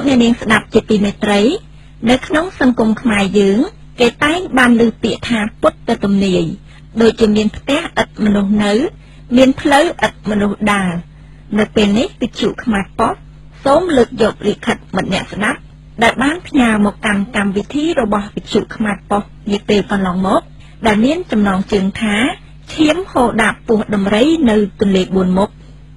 អ្នកនាងស្ដាប់ជាទីមេត្រីនៅក្នុងសង្គមខ្មែរយើងគេតែងបានលើកពាក្យថាពុទ្ធទំនាយដូចជាមានផ្ទះឥតមនុស្សនៅមានផ្លូវឥតមនុស្សដើរនៅពេលនេះវិទ្យុខ្មែរប៉ុស្តិ៍សូមលើកយកលិខិតមិត្តអ្នកស្ដាប់ដែលបានផ្ញើមកកាន់កម្មវិធីរបស់វិទ្យុខ្មែរប៉ុស្តិ៍នាពេលកន្លងមកដែលមានចំណងជើងថាឈាមហូរដាប់ពោះដំរីនៅទន្លេបួនមុខ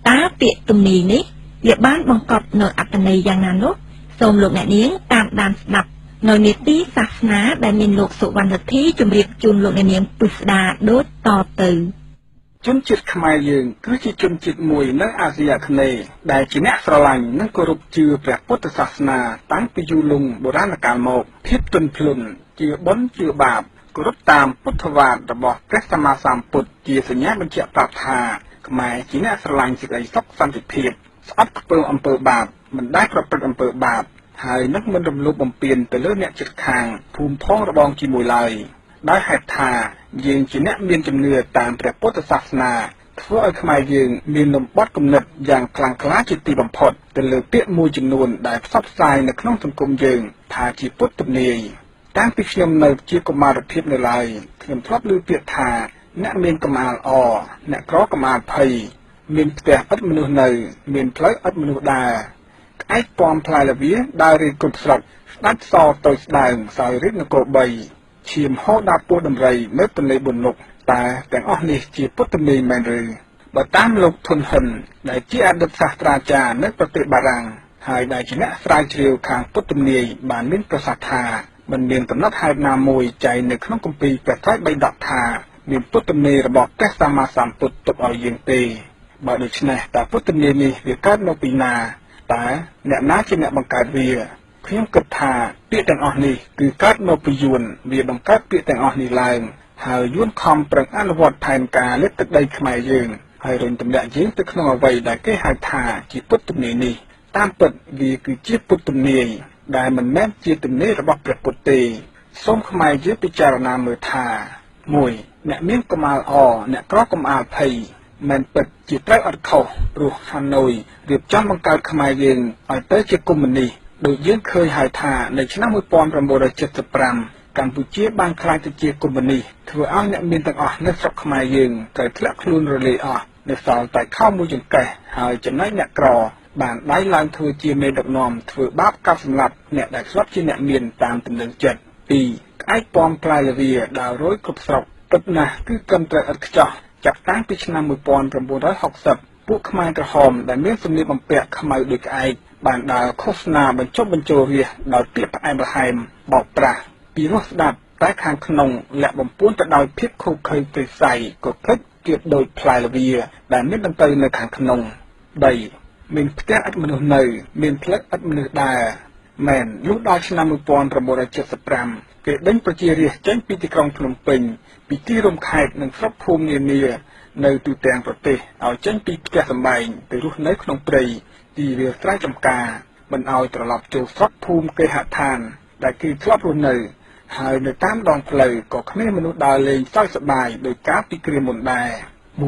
តើពាក្យទំនាយនេះវាបានបង្កប់នូវអត្ថន័យយ៉ាងណានោះសូមលោកអ្នកនាងតាមដានស្ដាប់នៅនេតិសាសនាដែលមានលោកសុវណ្ណធីជម្រាបជូនលោកអ្នកនាងពិស្ដាដូចតទៅជនជាតិខ្មែរយើងគឺជាជនជាតិមួយនៅអាស៊ីអាគ្នេយ៍ដែលជាអ្នកស្រឡាញ់និងគោរពជឿព្រះពុទ្ធសាសនាតាំងពីយូរលង់បុរាណកាលមកភាពទន់ភ្លន់ជាបុណ្យជាបាបគោរពតាមពុទ្ធវាទរបស់ព្រះសម្មាសម្ពុទ្ធជាសញ្ញាបញ្ជាក់ប្រាប់ថាខ្មែរជាអ្នកស្រឡាញ់សេចក្តីសុខសន្តិភាពស្អប់ខ្ពើមអំពើបាបមិនដែលប្រព្រឹត្តអំពើបាបហើយនឹងមិនរំលោភបំពានទៅលើអ្នកជិតខាងភូមិផងរបងជាមួយឡើយដោយហេតុថាយើងជាអ្នកមានជំនឿតាមព្រះពុទ្ធសាសនាធ្វើឲ្យខ្មែរយើងមានលំបត់គំនិតយ៉ាងខ្លាំងក្លាជាទីបំផុតទៅលើពាក្យមួយចំនួនដែលផ្សព្វផ្សាយនៅក្នុងសង្គមយើងថាជាពុទ្ធទំនាយតាំងពីខ្ញុំនៅជាកុមារភាពនៅឡើយខ្ញុំធ្លាប់ឮពាក្យថាអ្នកមានកម្អាលអអ្នកក្រកម្អាលភ័យមានផ្ទះឥតមនុស្សនៅមានផ្លូវឥតមនុស្សដើរក្អែកពំផ្លែលាវាដើររៀនគ្រប់ស្រុកស្ដាច់សតូចស្ដើងសោយរាជនគរ3ឈាមហូរដាប់ពោះដំរីនៅទន្លេបួនមុខតែទាំងអស់នេះជាពុទ្ធទំនាយមែនឬបើតាមលោកធុនហិនដែលជាអតីតសាស្ត្រាចារ្យនៅប្រទេសបារាំងហើយដែលជាអ្នកស្រាវជ្រាវខាងពុទ្ធទំនាយបានមានប្រសាសន៍ថាមិនមានកំណត់ហេតុណាមួយចែងនៅក្នុងគម្ពីរព្រះត្រៃបិដកថាមានពុទ្ធទំនាយរបស់ព្រះសម្មាសម្ពុទ្ធទុកឲ្យយើងទេបើដូច្នេះតើពុទ្ធទំនាយនេះវាកើតមកពីណាតើអ្នកណាជាអ្នកបង្កើតវាខ្ញុំគិតថាពាក្យទាំងអស់នេះគឺកើតមកពីយួនវាបង្កើតពាក្យទាំងអស់នេះឡើងហើយយួនខំប្រឹងអនុវត្តផែនការលើកទឹកដីខ្មែរយើងហើយរុញទម្លាក់យើងទៅក្នុងអ្វីដែលគេហៅថាជាពុទ្ធទំនាយនេះតាមពិតវាគឺជាពុទ្ធទំនាយដែលមិនមែនជាទំនាយរបស់ព្រះពុទ្ធទេសូមខ្មែរយើងពិចារណាមើលថា1អ្នកមានកម្អាលអអ្នកក្រកម្អាលភ័យមិនពិតជាត្រូវអត់ខុសព្រោះហាណូយរៀបចំបង្កើតខ្មែរយើងឲ្យទៅជាកុម្មុយនីសដោយយើងឃើញហើយថានៅឆ្នាំ1975កម្ពុជាបានក្លាយទៅជាកុម្មុយនីសធ្វើឲ្យអ្នកមានទាំងអស់នៅស្រុកខ្មែរយើងត្រូវធ្លាក់ខ្លួនរលាយអស់នៅសល់តែខោមួយចង្កេះហើយចំណែកអ្នកក្របានដៃឡើងធ្វើជាមេដឹកនាំធ្វើបាបកាប់សម្លាប់អ្នកដែលធ្លាប់ជាអ្នកមានតាមទំនឹងចិត្ត2ក្អែកពំផ្លែលាវាដើររយគ្រប់ស្រុកពិតណាស់គឺកឹមត្រូវឥតខ្ចោះចាប់តាំងពីឆ្នាំ1960ពួកខ្មែរក្រហមដែលមានសម្លៀកបំពាក់ខ្មៅដូចក្អែកបានដើរឃោសនាបញ្ចុះបញ្ចូលរាសដោយពាក្យផ្អែមល្ហែមបោកប្រាស់ពីរោះស្ដាប់តែខាងក្នុងលាក់បំពួនទៅដោយភាពខូខើព្រៃផ្សៃក៏ភ្លេចទៀតដូចផ្លែលាវាដែលមានតន្ត្រីនៅខាងក្នុង3មានផ្ទះឥតមនុស្សនៅមានផ្លូវឥតមនុស្សដើរមែនលុះដល់ឆ្នាំ1975គេដេញប្រជារាស្ត្រចេញពីទីក្រុងភ្នំពេញពីទីរួមខេត្តនិងស្រុកភូមិនានានៅទូទាំងប្រទេសឲ្យចេញពីផ្ទះសម្បែងទៅរស់នៅក្នុងព្រៃទីវាលស្រែចម្ការមិនឲ្យត្រឡប់ចូលស្រុកភូមិគេហដ្ឋានដែលគេធ្លាប់រស់នៅហើយនៅតាមដងផ្លូវក៏គ្មានមនុស្សដើរលេងសើចសប្បាយដោយកាលពីគ្រាមុនដែរ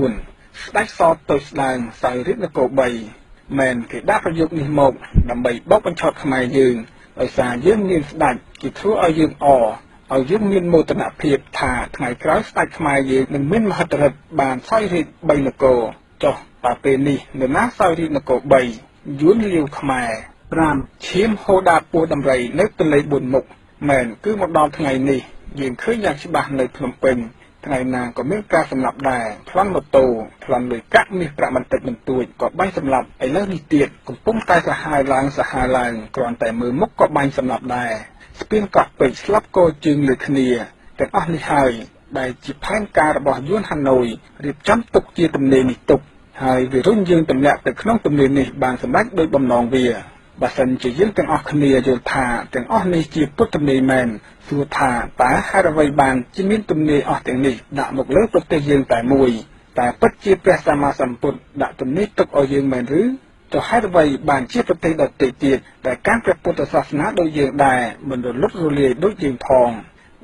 4ស្ដេចសតូចស្ដើងសោយរាជនគរ3មែនគេដាក់ប្រយោគនេះមកដើម្បីបោកបញ្ឆោតខ្មែរយើងដោយសារយើងមានស្ដេចគេធ្វើឲ្យយើងឲ្យយើងមានមោទនភាពថាថ្ងៃក្រោយស្ដេចខ្មែរយើងនឹងមានមហិទ្ធិឫទ្ធិបានសោយរាជ3នគរចុះតើពេលនេះនរណាសោយរាជនគរ3យួនលាវខ្មែរ5ឈាមហូរដាប់ពោះដំរីនៅទន្លេបួនមុខមែនគឺមកដល់ថ្ងៃនេះយើងឃើញយ៉ាងច្បាស់នៅភ្នំពេញថ្ងៃណាក៏មានការសម្លាប់ដែរប្លន់ម៉ូតូប្លន់លុយកាក់មាសប្រាក់បន្តិចបន្តួចក៏បាញ់សម្លាប់ឥឡូវនេះទៀតកំពុងតែសាហាវឡើងគ្រាន់តែមើលមុខក៏បាញ់សម្លាប់ដែរស្ពានកោះពេជ្រស្លាប់គោជើងលើគ្នាទាំងអស់នេះហើយដែលជាផែនការរបស់យួនហាណូយរៀបចំទុកជាទំនាយនេះទុកហើយវារុញយើងទម្លាក់ទៅក្នុងទំនាយនេះបានសម្រេចដោយបំណងវាបើសិនជាយើងទាំងអស់គ្នាយល់ថាទាំងអស់នេះជាពុទ្ធទំនាយមែនសួរថាតើហេតុអ្វីបានជាមានទំនាយអស់ទាំងនេះដាក់មកលើប្រទេសយើងតែមួយតែពិតជាព្រះសម្មាសម្ពុទ្ធដាក់ទំនាយទុកឲ្យយើងមែនឬទៅហេតុអ្វីបានជាប្រទេសដទៃទៀតដែលកាន់ព្រះពុទ្ធសាសនាដូចយើងដែរមិនរលត់រលាយដូចយើងផង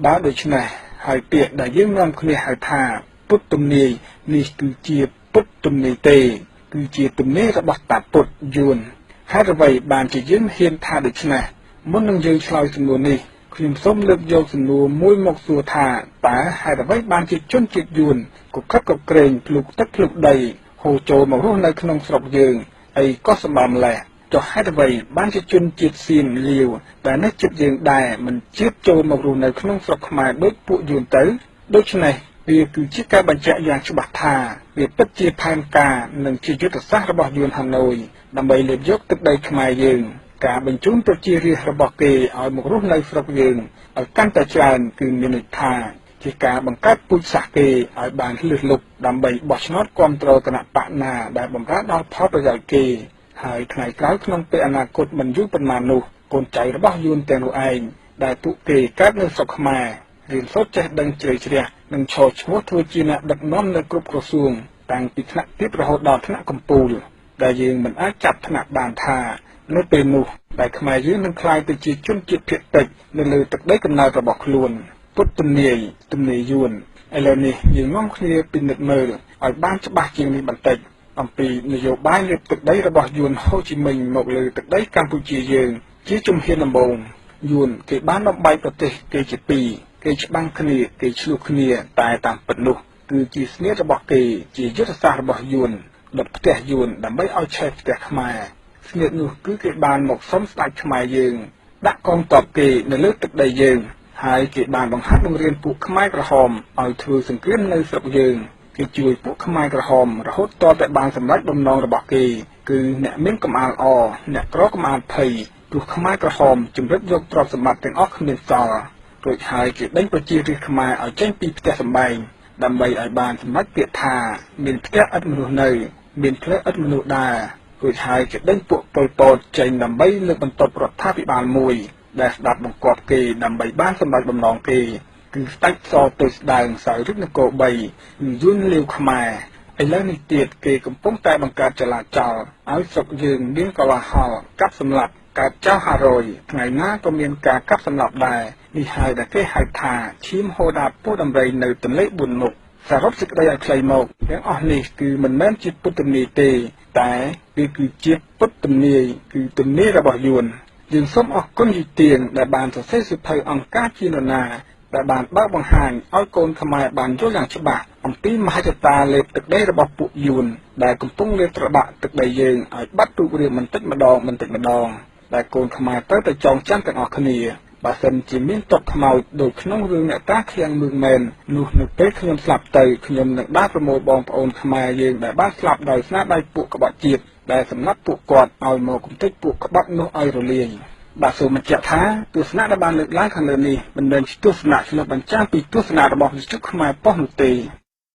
បើដូច្នេះហើយពាក្យដែលយើងនាំគ្នាហៅថាពុទ្ធទំនាយនេះគឺជាពុទ្ធទំនាយទេគឺជាទំនាយរបស់តាពុទ្ធយួន ហើយអ្វីបានជាយើងហ៊ានថាដូច្នេះមុននឹងយើងឆ្លើយសំណួរនេះខ្ញុំសូមលើកយកសំណួរមួយមកសួរថាតើហេតុអ្វីបានជាជនជាតិយួនកុកកក្រែងភ្លុកទឹកភ្លុកដីហូរចូលមករស់នៅក្នុងស្រុកយើងអីក៏សម្បើម្ល៉េះចុះហេតុអ្វីបានជាជនជាតិសៀមលាវតែនៅចិត្តយើងដែរមិនជៀបចូលមករស់នៅក្នុងស្រុកខ្មែរដូចពួកយួនទៅដូច្នេះវាគឺជាការបញ្ជាក់យ៉ាងច្បាស់ថាវាពិតជាផែនការនិងជាយុទ្ធសាស្ត្ររបស់យួនហាណូយដើម្បីលេបយកទឹកដីខ្មែរយើងការបញ្ជូនប្រជារាស្ត្ររបស់គេឲ្យមករស់នៅស្រុកយើងឲ្យកាន់តែច្រើនគឺមានន័យថាជាការបង្កើតពូជសាសន៍គេឲ្យបានលឺលុបដើម្បីបោះឆ្នោតគ្រប់គ្រងគណៈបកណាដែលបម្រើដល់ផលប្រយោជន៍គេហើយថ្ងៃក្រោយក្នុងពេលអនាគតមិនយូរប៉ុន្មាននោះកូនចៅរបស់យួនទាំងនោះឯងដែលពួកគេកើតនៅស្រុកខ្មែររៀនសូត្រចេះដឹងជ្រៅជ្រះនិងឈរឈ្មោះធ្វើជាអ្នកដឹកនាំនៅគ្រប់ក្រសួងតាំងពីថ្នាក់ទាបរហូតដល់ថ្នាក់កំពូលដែលយើងមិនអាចចាប់ថ្នាក់បានថានៅពេលនោះដែលខ្មែរយើងនឹងក្លាយទៅជាជនជាតិភាគតិចនៅលើទឹកដីកំណើតរបស់ខ្លួនពុតទំនាយយួនឥឡូវនេះយើងនាំគ្នាពិនិត្យមើលឲ្យបានច្បាស់ជាងនេះបន្តិចអំពីនយោបាយលើទឹកដីរបស់យួនហូជីមិញមកលើទឹកដីកម្ពុជាយើងជាជំហានដំបូងយួនគេបានបំបែកប្រទេសគេជាពីរគេច្បាំងគ្នាគេឆ្លោះគ្នាតែតាមពិតនោះគឺជាស្នៀតរបស់គេជាយុទ្ធសាស្ត្ររបស់យួនដុតផ្ទះយួនដើម្បីឲ្យឆេះផ្ទះខ្មែរស្នៀតនោះគឺគេបានមកសុំស្ដេចខ្មែរយើងដាក់កងទ័ពគេនៅលើទឹកដីយើងហើយគេបានបង្ហាត់បង្រៀនពួកខ្មែរក្រហមឲ្យធ្វើសង្គ្រាមនៅស្រុកយើងគេជួយពួកខ្មែរក្រហមរហូតតតែបានសម្រេចបំណងរបស់គេគឺអ្នកមានកំអាលអអ្នកក្រកំអាលភ័យព្រោះខ្មែរក្រហមជំរិតយកទ្រព្យសម្បត្តិទាំងអស់គ្មានសល់រួចហើយគេដេញប្រជារាស្ត្រខ្មែរឲ្យចេញពីផ្ទះសម្បែងដើម្បីឲ្យបានសម្រេចពាក្យថាមានផ្ទះឥតមនុស្សនៅមានផ្លូវឥតមនុស្សដើររួចហើយគេដេញពួកប៉ុលពតចេញដើម្បីលើកបន្ទប់រដ្ឋាភិបាលមួយដែលស្ដាប់បង្គាប់គេដើម្បីបានសម្រេចបំណងគេគឺស្ដេចសទៅស្ដើងសោយរាជនគរ3យួនលាវខ្មែរឥឡូវនេះទៀតគេកំពុងតែបង្កើតចលាចលឲ្យស្រុកយើងមានកលាហលកាប់សម្លាប់កើតចោល500ថ្ងៃណាក៏មានការកាប់សម្លាប់ដែរនេះហើយដែលគេហៅថាឈាមហូដាពោះដំរីនៅទន្លេ4មុខសរុបសេចក្តីឲ្យខ្លីមកទាំងអស់នេះគឺមិនមែនជាពុទ្ធទំនាយទេតែវាគឺជាពុទ្ធទំនាយគឺទំនាយរបស់យួនយើងសូមអរគុណយីទៀងដែលបានសរសេរសៀវភៅអង្គការជានរណាដែលបានបើកបង្ហាញឲ្យកូនខ្មែរបានយល់យ៉ាងច្បាស់អំពីមហិច្ឆតាលេបទឹកដីរបស់ពួកយួនដែលកំពុងលេបត្របាក់ទឹកដីយើងឲ្យបាត់រូបរាងបន្តិចម្ដងដែលកូនខ្មែរត្រូវតែចងចាំទាំងអស់គ្នាបើសិនជាមានតកខ្មោចដូចក្នុងរឿងអ្នកតាឃ្លាំងមឿងមែននោះនៅពេលខ្ញុំស្លាប់ទៅខ្ញុំនឹងដើរប្រមូលបងប្អូនខ្មែរយើងដែលបានស្លាប់ដោយស្នាដៃពួកក្បត់ជាតិដែលសម្លាប់ពួកគាត់ឲ្យមកគំទេចពួកក្បត់នោះឲ្យរលាយបាទសូមបញ្ជាក់ថាទស្សនៈដែលបានលើកឡើងខាងលើនេះមិនមែនជាទស្សនៈឆ្លុះបញ្ចាំងពីទស្សនៈរបស់វិទ្យុខ្មែរប៉ុស្តិ៍នោះទេ